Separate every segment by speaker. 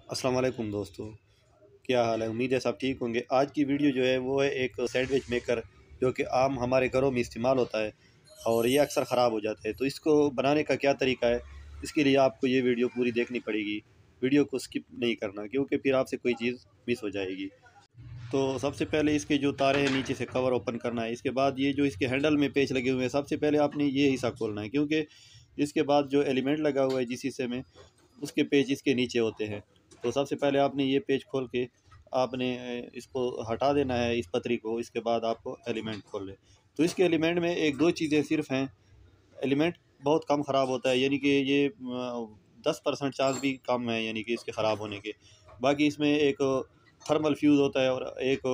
Speaker 1: अस्सलाम वालेकुम दोस्तों, क्या हाल है। उम्मीद है सब ठीक होंगे। आज की वीडियो जो है वो है एक सैंडविच मेकर, जो कि आम हमारे घरों में इस्तेमाल होता है और ये अक्सर ख़राब हो जाता है। तो इसको बनाने का क्या तरीका है, इसके लिए आपको ये वीडियो पूरी देखनी पड़ेगी। वीडियो को स्किप नहीं करना, क्योंकि फिर आपसे कोई चीज़ मिस हो जाएगी। तो सबसे पहले इसके जो तारे हैं नीचे से कवर ओपन करना है। इसके बाद ये जो इसके हैंडल में पेच लगे हुए हैं, सबसे पहले आपने ये हिस्सा खोलना है, क्योंकि इसके बाद जो एलिमेंट लगा हुआ है जिस हिस्से में, उसके पेज इसके नीचे होते हैं। तो सबसे पहले आपने ये पेज खोल के आपने इसको हटा देना है, इस पतरी को। इसके बाद आपको एलिमेंट खोल ले। तो इसके एलिमेंट में एक दो चीज़ें सिर्फ हैं। एलिमेंट बहुत कम ख़राब होता है, यानी कि ये 10% चांस भी कम है, यानी कि इसके ख़राब होने के। बाकी इसमें एक थर्मल फ्यूज़ होता है और एक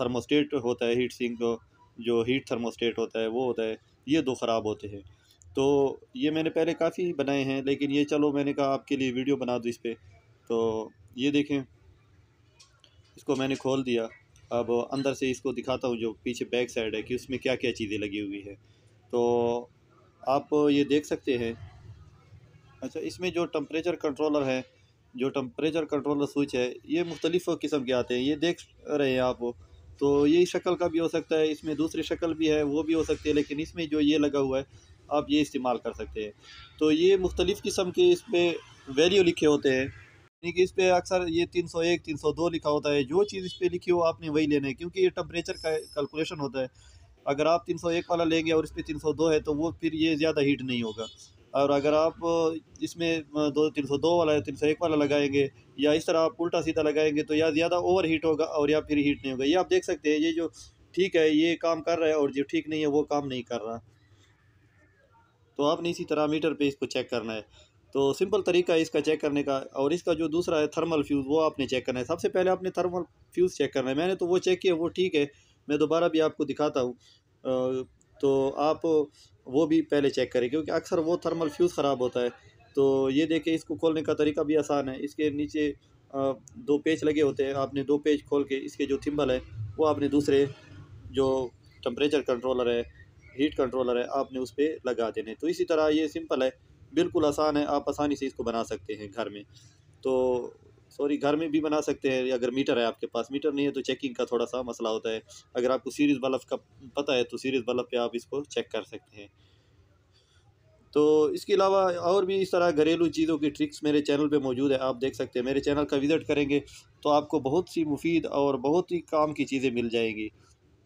Speaker 1: थर्मोस्टेट होता है, हीट सिंक, जो हीट थर्मोस्टेट होता है वो होता है। ये दो ख़राब होते हैं। तो ये मैंने पहले काफ़ी बनाए हैं, लेकिन ये चलो मैंने कहा आपके लिए वीडियो बना दूँ इस पर। तो ये देखें, इसको मैंने खोल दिया। अब अंदर से इसको दिखाता हूँ, जो पीछे बैक साइड है, कि उसमें क्या क्या चीज़ें लगी हुई है। तो आप ये देख सकते हैं। अच्छा, इसमें जो टेम्परेचर कंट्रोलर है, जो टेम्परेचर कंट्रोलर स्विच है, ये मुख्तलिफ़ किस्म के आते हैं। ये देख रहे हैं आप। तो ये शक्ल का भी हो सकता है, इसमें दूसरी शक्ल भी है, वो भी हो सकती है, लेकिन इसमें जो ये लगा हुआ है, आप ये इस्तेमाल कर सकते हैं। तो ये मुख्तलिफ़ किस्म के इस पर वैल्यू लिखे होते हैं, यानी कि इस पर अक्सर ये 301 302 लिखा होता है। जो चीज़ इस पर लिखी हो आपने वही लेना है, क्योंकि ये टेम्परेचर का कैलकुलेशन होता है। अगर आप 301 वाला लेंगे और इस पर 302 है, तो वो फिर ये ज़्यादा हीट नहीं होगा। और अगर आप इसमें दो 302 वाला या 301 वाला लगाएंगे, या इस तरह आप उल्टा सीधा लगाएंगे, तो या ज़्यादा ओवर हीट होगा और या फिर हीट नहीं होगा। ये आप देख सकते हैं, ये जो ठीक है ये काम कर रहा है, और जो ठीक नहीं है वो काम नहीं कर रहा। तो आपने इसी तरह मीटर पे इसको चेक करना है। तो सिंपल तरीका है इसका चेक करने का। और इसका जो दूसरा है थर्मल फ्यूज़, वो आपने चेक करना है। सबसे पहले आपने थर्मल फ्यूज़ चेक करना है। मैंने तो वो चेक किया, वो ठीक है। मैं दोबारा भी आपको दिखाता हूँ। तो आप वो भी पहले चेक करें, क्योंकि अक्सर वो थर्मल फ्यूज़ ख़राब होता है। तो ये देखिए, इसको खोलने का तरीका भी आसान है। इसके नीचे दो पेच लगे होते हैं। आपने दो पेच खोल के इसके जो थिम्बल है, वो आपने दूसरे जो टेम्परेचर कंट्रोलर है, हीट कंट्रोलर है, आपने उस पर लगा देने। तो इसी तरह ये सिंपल है, बिल्कुल आसान है। आप आसानी से इसको बना सकते हैं घर में। तो सॉरी, घर में भी बना सकते हैं अगर मीटर है आपके पास। मीटर नहीं है तो चेकिंग का थोड़ा सा मसला होता है। अगर आपको सीरीज़ बल्ब का पता है तो सीरीज़ बल्ब पे आप इसको चेक कर सकते हैं। तो इसके अलावा और भी इस तरह घरेलू चीज़ों की ट्रिक्स मेरे चैनल पे मौजूद है, आप देख सकते हैं। मेरे चैनल का विज़िट करेंगे तो आपको बहुत सी मुफीद और बहुत ही काम की चीज़ें मिल जाएंगी।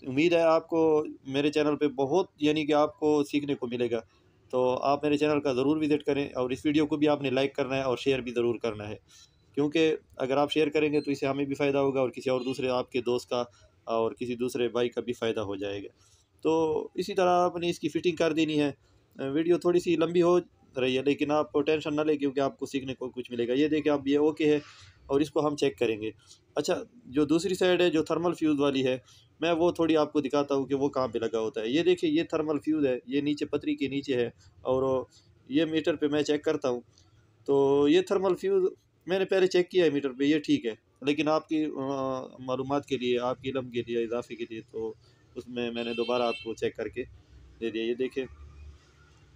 Speaker 1: उम्मीद है आपको मेरे चैनल पे बहुत, यानी कि आपको सीखने को मिलेगा। तो आप मेरे चैनल का ज़रूर विज़िट करें, और इस वीडियो को भी आपने लाइक करना है और शेयर भी ज़रूर करना है, क्योंकि अगर आप शेयर करेंगे तो इससे हमें भी फ़ायदा होगा, और किसी और दूसरे आपके दोस्त का और किसी दूसरे भाई का भी फ़ायदा हो जाएगा। तो इसी तरह आपने इसकी फ़िटिंग कर देनी है। वीडियो थोड़ी सी लंबी हो रही है, लेकिन आप टेंशन ना लें, क्योंकि आपको सीखने को कुछ मिलेगा। ये देखिए, आप ये ओके है, और इसको हम चेक करेंगे। अच्छा, जो दूसरी साइड है, जो थर्मल फ्यूज़ वाली है, मैं वो थोड़ी आपको दिखाता हूँ कि वो कहाँ पे लगा होता है। ये देखिए, ये थर्मल फ्यूज़ है, ये नीचे पतरी के नीचे है, और ये मीटर पे मैं चेक करता हूँ। तो ये थर्मल फ्यूज़ मैंने पहले चेक किया है मीटर पे, ये ठीक है। लेकिन आपकी मालूमात के लिए, आपके इल्म के लिए, इजाफ़े के लिए, तो उसमें मैंने दोबारा आपको चेक करके दे दिया। ये देखें,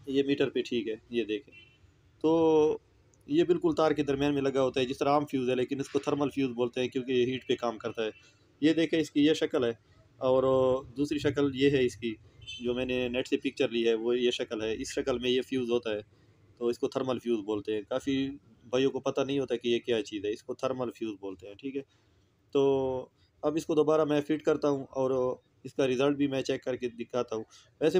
Speaker 1: ये मीटर पे ठीक है, ये देखें। तो ये बिल्कुल तार के दरमियान में लगा होता है, जिस तरह आम फ्यूज़ है, लेकिन इसको थर्मल फ्यूज़ बोलते हैं, क्योंकि ये हीट पे काम करता है। ये देखें, इसकी ये शक्ल है, और दूसरी शक्ल ये है इसकी, जो मैंने नेट से पिक्चर ली है, वो ये शक्ल है। इस शक्ल में ये फ्यूज़ होता है, तो इसको थर्मल फ्यूज़ बोलते हैं। काफ़ी भाइयों को पता नहीं होता कि ये क्या चीज़ है, इसको थर्मल फ्यूज़ बोलते हैं, ठीक है। तो अब इसको दोबारा मैं फ़िट करता हूँ, और इसका रिज़ल्ट भी मैं चेक करके दिखाता हूँ। वैसे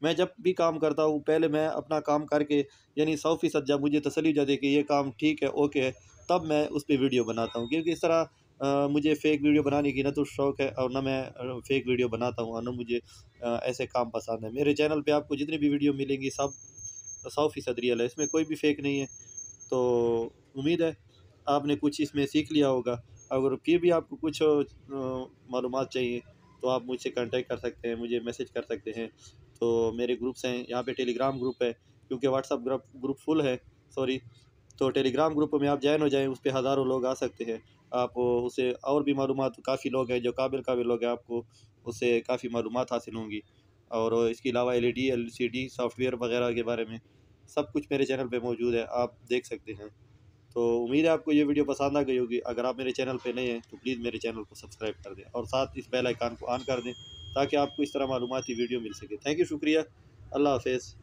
Speaker 1: मैं जब भी काम करता हूँ, पहले मैं अपना काम करके, यानी 100% जब मुझे तसल्ली हो जाती है कि ये काम ठीक है, ओके है, तब मैं उस पे वीडियो बनाता हूँ। क्योंकि इस तरह मुझे फ़ेक वीडियो बनाने की ना तो शौक है, और ना मैं फ़ेक वीडियो बनाता हूँ, और ना मुझे ऐसे काम पसंद है। मेरे चैनल पे आपको जितनी भी वीडियो मिलेंगी, सब 100% रियल है, इसमें कोई भी फ़ेक नहीं है। तो उम्मीद है आपने कुछ इसमें सीख लिया होगा। अगर फिर भी आपको कुछ मालूमात चाहिए, तो आप मुझसे कांटेक्ट कर सकते हैं, मुझे मैसेज कर सकते हैं। तो मेरे ग्रुप्स हैं यहाँ पे, टेलीग्राम ग्रुप है, क्योंकि व्हाट्सअप ग्रुप ग्रुप फुल है, सॉरी। तो टेलीग्राम ग्रुप में आप जॉइन हो जाएँ, उस पे हज़ारों लोग आ सकते हैं। आप उससे और भी मालूमात, काफ़ी लोग हैं जो काबिल लोग हैं, आपको उससे काफ़ी मालूमात हासिल होंगी। और इसके अलावा एलईडी, एलसीडी सॉफ्टवेयर वगैरह के बारे में सब कुछ मेरे चैनल पे मौजूद है, आप देख सकते हैं। तो उम्मीद है आपको ये वीडियो पसंद आ गई होगी। अगर आप मेरे चैनल पे नए हैं तो प्लीज़ मेरे चैनल को सब्सक्राइब कर दें और साथ इस बेल आइकन को ऑन कर दें ताकि आपको इस तरह मालूमाती वीडियो मिल सके। थैंक यू, शुक्रिया, अल्लाह हाफिज़।